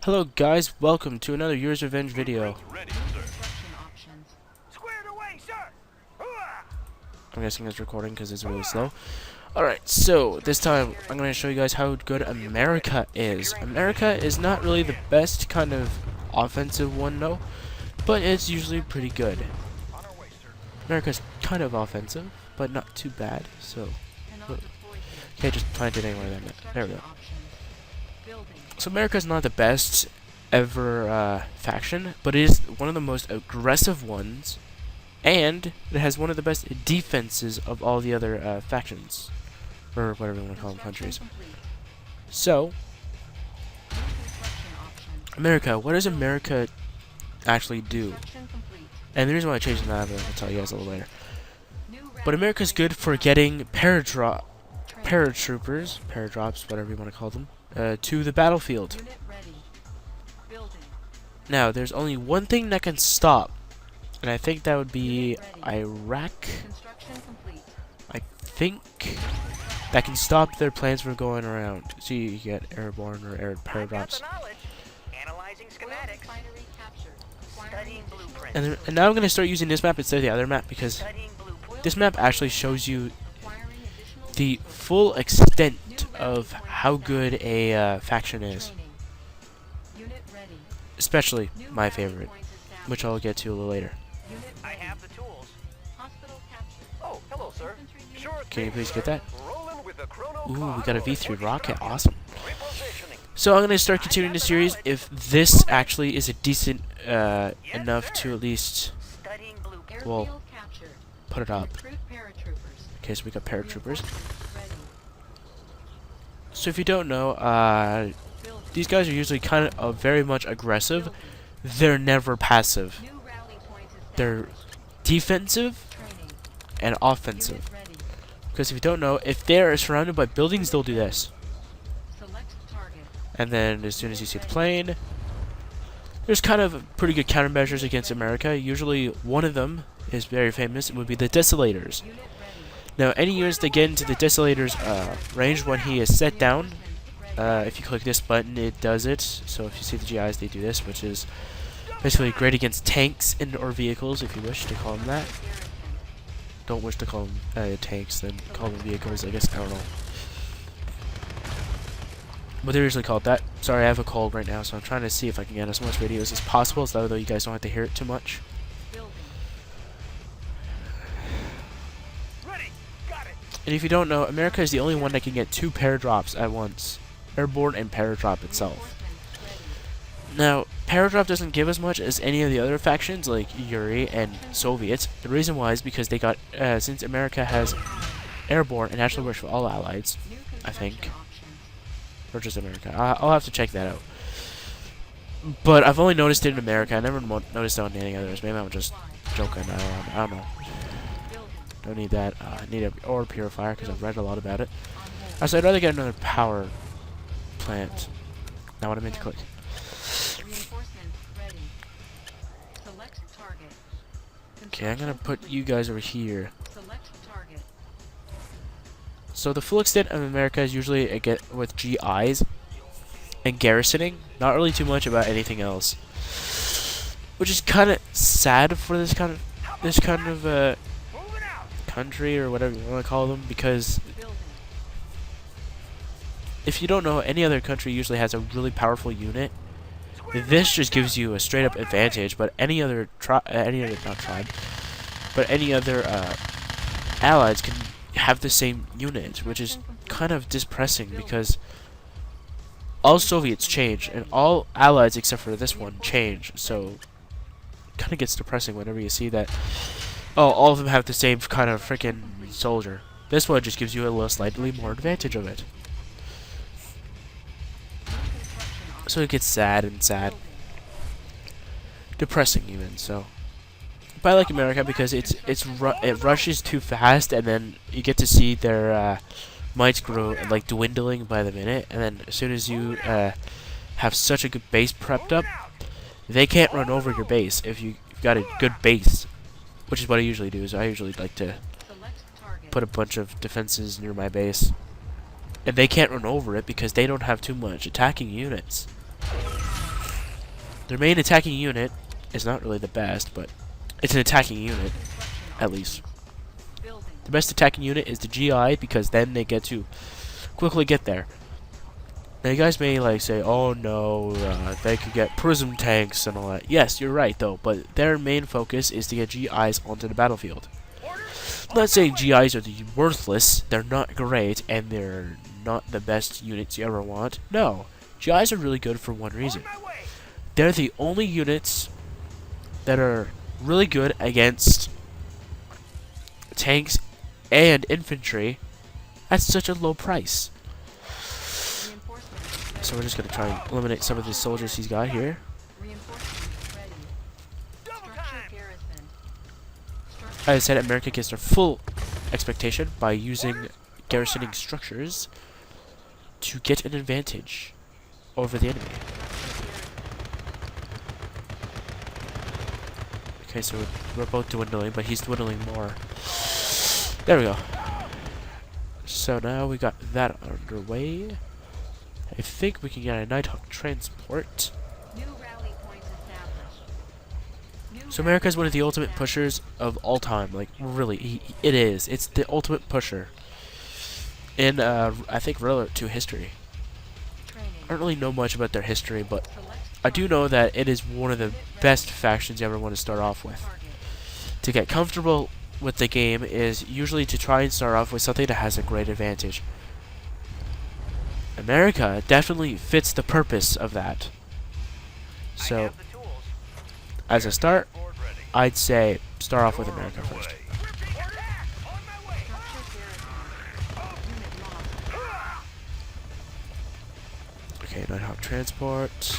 Hello guys, welcome to another Year's Revenge video. I'm guessing it's recording because it's really slow. Alright, so this time I'm going to show you guys how good America is. America is not really the best kind of offensive one, no, but it's usually pretty good. America's kind of offensive, but not too bad, so... Okay, just plant it anywhere then. There we go. So America's not the best ever faction, but it is one of the most aggressive ones, and it has one of the best defenses of all the other factions, or whatever you want to call them, countries. So, America, what does America actually do? And the reason why I changed that, I'll tell you guys a little later. But America's good for getting paratroopers, paradrops, whatever you want to call them, to the battlefield. Now, there's only one thing that can stop, and I think that would be Iraq. I think that can stop their plans from going around. So you get airborne or air paradrops. And now I'm going to start using this map instead of the other map, because this map actually shows you the full extent of how good a faction is. Especially my favorite, which I'll get to a little later. I have the tools. Oh, hello, sir. Can you please get that? Ooh, we got a V3 rocket. Awesome. So I'm going to start continuing the series if this actually is a decent enough to at least, well, put it up. Okay, so we got paratroopers. So if you don't know, these guys are usually kind of very much aggressive. They're never passive. They're defensive and offensive. Because if you don't know, if they're surrounded by buildings, they'll do this. And then as soon as you see the plane, there's kind of pretty good countermeasures against America. Usually one of them is very famous. It would be the Desolators. Now, any units that get into the Desolator's range when he is set down, if you click this button, it does it. So if you see the GIs, they do this, which is basically great against tanks and or vehicles, if you wish to call them that. Don't wish to call them tanks, then call them vehicles, I guess. I don't know. But they're usually called that. Sorry, I have a cold right now, so I'm trying to see if I can get as much videos as possible, so that way you guys don't have to hear it too much. And if you don't know, America is the only one that can get 2 paradrops at once. Airborne and paradrop itself. Now, paradrop doesn't give as much as any of the other factions like Yuri and Soviets. The reason why is because they got, since America has airborne, it actually works for all allies, I think. Or just America. I'll have to check that out. But I've only noticed it in America. I never noticed it on any others. Maybe I'm just joking. I don't know. Don't need that. I need a ore purifier because I've read a lot about it. So I'd rather get another power plant. Now what I meant to click. Okay, I'm gonna put you guys over here. So the full extent of America is usually with GIs and garrisoning. Not really too much about anything else, which is kind of sad for this kind of country or whatever you want to call them, because if you don't know, any other country usually has a really powerful unit. This just gives you a straight up advantage, but any other allies can have the same unit, which is kind of depressing because all Soviets change and all allies except for this one change, so it kind of gets depressing whenever you see that. Oh, all of them have the same kind of freaking soldier. This one just gives you a little slightly more advantage of it. So it gets sad and sad. Depressing even, so. But I like America because it rushes too fast, and then you get to see their mites grow like dwindling by the minute, and then as soon as you have such a good base prepped up, they can't run over your base if you've got a good base. Which is what I usually do, is I usually like to put a bunch of defenses near my base. And they can't run over it because they don't have too much attacking units. Their main attacking unit is not really the best, but it's an attacking unit, at least. Building. The best attacking unit is the GI because then they get to quickly get there. Now you guys may like say, oh no, they could get prism tanks and all that. Yes, you're right though, but their main focus is to get GIs onto the battlefield. I'm not saying GIs are worthless, they're not great, and they're not the best units you ever want. No, GIs are really good for one reason. They're the only units that are really good against tanks and infantry at such a low price. Reinforcements. So we're just going to try and eliminate some of the soldiers he's got here. Reinforcements ready. Structure garrison. As I said, America gets their full expectation by using garrisoning structures to get an advantage over the enemy. Okay, so we're both dwindling, but he's dwindling more. There we go. So now we got that underway. I think we can get a Nighthawk transport. New rally point established. New So America is one of the ultimate pushers of all time. Like, really, it is. It's the ultimate pusher. In, I think, relative to history. training. I don't really know much about their history, but Select I do know that it is one of the best factions you ever want to start off with. target. To get comfortable with the game is usually to try and start off with something that has a great advantage. America definitely fits the purpose of that. So, as a start, I'd say start off with America first. Structure garrison. Unit lost. Okay, Nighthawk transport.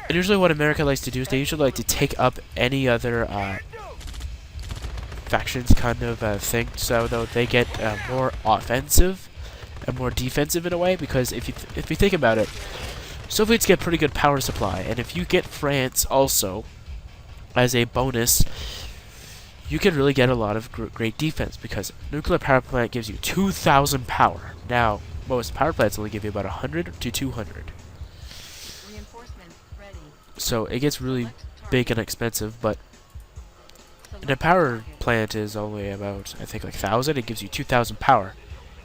And usually what America likes to do is they usually like to take up any other factions kind of thing, so though they get more offensive and more defensive in a way, because if you think about it, Soviets get pretty good power supply, and if you get France also as a bonus, you can really get a lot of great defense, because nuclear power plant gives you 2,000 power. Now, most power plants only give you about 100 to 200. Reinforcements ready. So it gets really Select target. big and expensive, but Select the power target. plant is only about, I think, like 1,000. It gives you 2,000 power.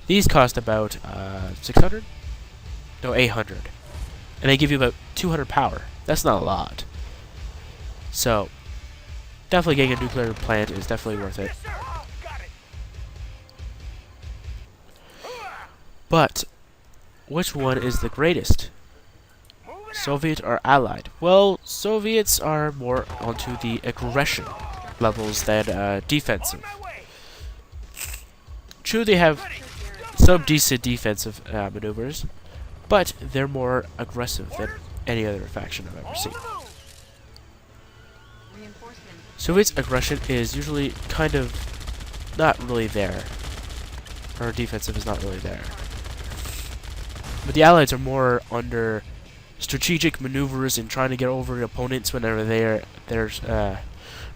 These cost about 600? No, 800. And they give you about 200 power. That's not a lot. So, definitely getting a nuclear plant is definitely worth it. But, which one is the greatest? Soviet or Allied? Well, Soviets are more onto the aggression levels than defensive. True, they have some decent defensive maneuvers, but they're more aggressive than any other faction I've ever seen. Reinforcements. Soviets' aggression is usually kind of not really there. Or defensive is not really there. But the Allies are more under strategic maneuvers and trying to get over opponents whenever whenever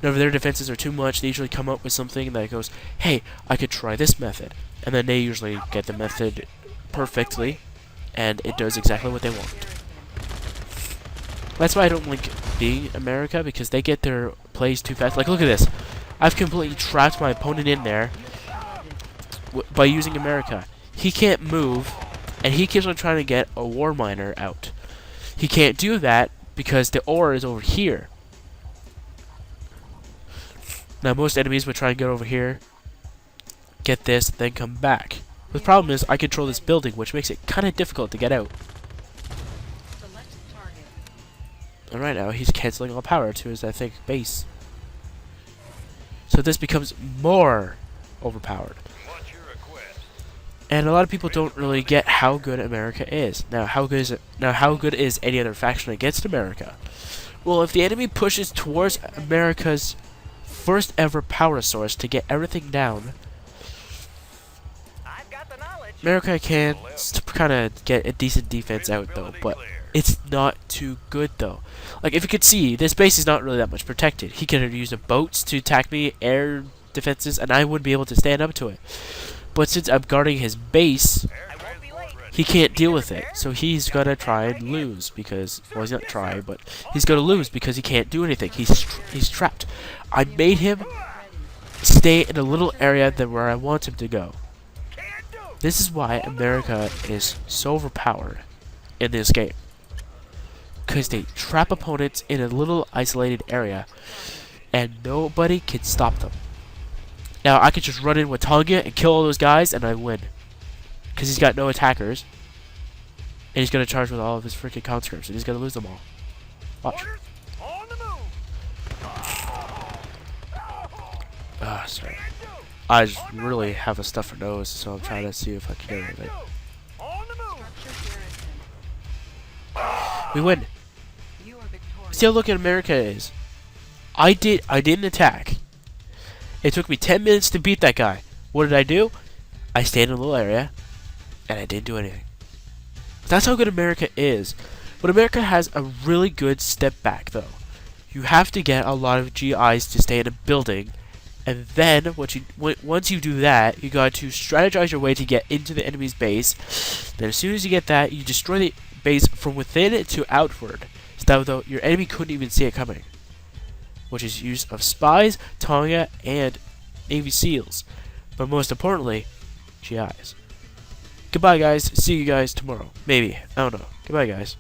their defenses are too much. They usually come up with something that goes, hey, I could try this method. And then they usually get the method perfectly, and it does exactly what they want. That's why I don't like being America, because they get their plays too fast. Like, look at this. I've completely trapped my opponent in there by using America. He can't move, and he keeps on trying to get a war miner out. He can't do that because the ore is over here. Now, most enemies would try and get over here, get this, then come back. The problem is I control this building, which makes it kind of difficult to get out. Select target. And right now, he's canceling all power to his, I think, base. So this becomes more overpowered. And a lot of people don't really get how good America is. Now, how good is any other faction against America? Well, if the enemy pushes towards America's first ever power source to get everything down, America can kind of get a decent defense out, though, but it's not too good, though. Like, if you could see, this base is not really that much protected. He could have used boats to attack me, air defenses, and I wouldn't be able to stand up to it. But since I'm guarding his base, I won't be late. he can't deal with it. So he's gonna try and lose because, well, he's not trying, but he's gonna lose because he can't do anything. He's trapped. I made him stay in a little area that where I want him to go. This is why America is so overpowered in this game. Because they trap opponents in a little isolated area, and nobody can stop them. Now, I could just run in with Tonga and kill all those guys, and I win. Because he's got no attackers. And he's going to charge with all of his freaking conscripts, and he's going to lose them all. Watch. Ah, sorry. I just really have a stuffed nose, so I'm trying to see if I can get rid of it. We win. See how looking America is. I didn't attack. It took me 10 minutes to beat that guy. What did I do? I stayed in a little area, and I didn't do anything. That's how good America is. But America has a really good step back, though. You have to get a lot of GIs to stay in a building, and then once you do that, you got to strategize your way to get into the enemy's base. Then as soon as you get that, you destroy the base from within to outward, so that though your enemy couldn't even see it coming. Which is use of spies, Tonga, and Navy SEALs. But most importantly, GIs. Goodbye, guys. See you guys tomorrow. Maybe. I don't know. Goodbye, guys.